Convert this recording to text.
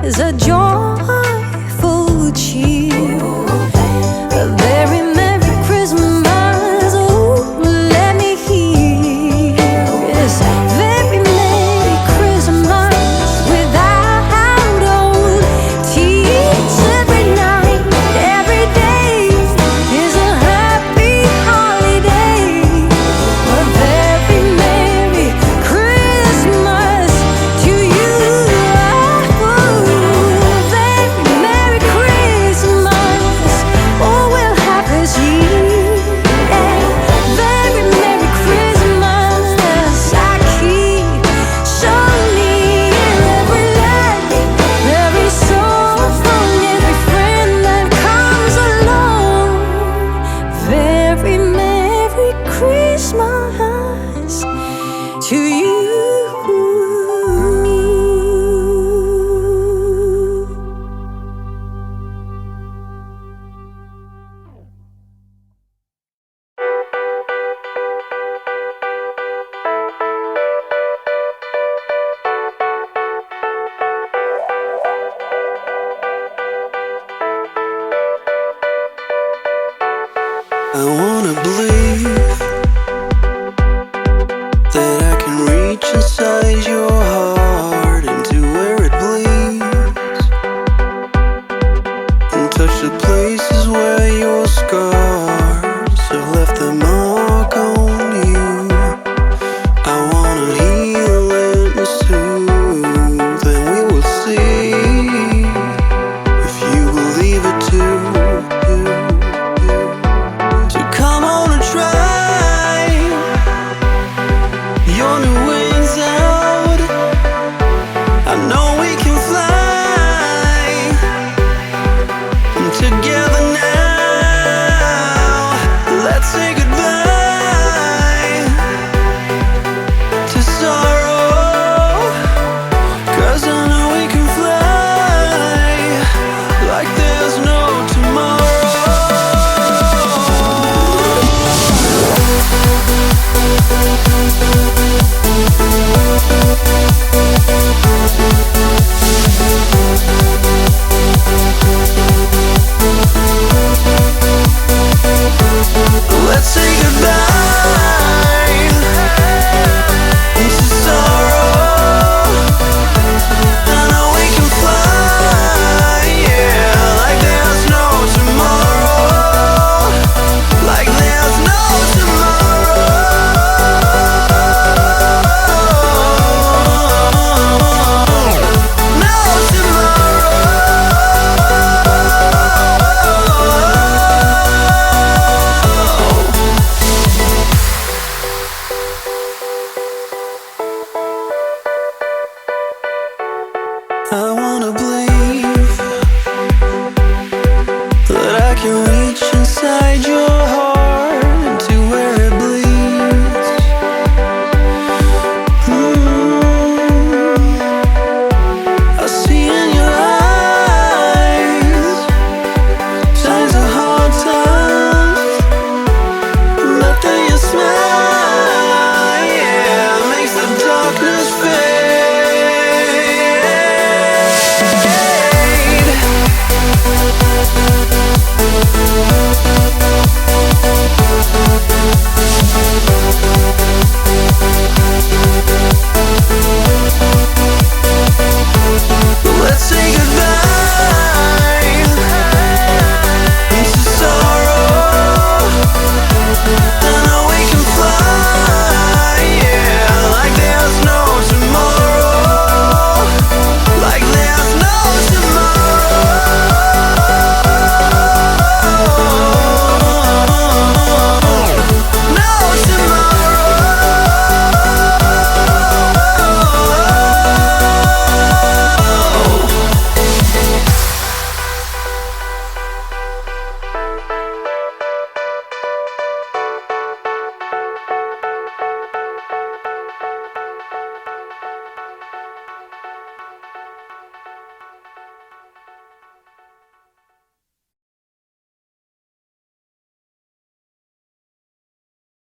is a joyful cheer. A very Merry Christmas, oh, let me hear. Yes, very Merry Christmas without old tears. Every night, every day is a happy holiday. A very Merry Christmas to you. Very Merry Christmas. Oh, we'll have this year. Very Merry Christmas. I keep so near every light, every soul from every friend that comes along. Very Merry Christmas to you. I wanna believe that I can reach inside your heart into where it bleeds and touch the places where your scars have left their mark on you. I wanna heal and soothe, and we will see if you believe it too. So come on and try your new wings out. I know we can fly together now. Let's say goodbye to sorrow, 'cause I know we can fly like there's no tomorrow. Let's say goodbye to sorrow. I know we can fly, yeah, like there's no tomorrow, like there's no tomorrow. No tomorrow. I wanna believe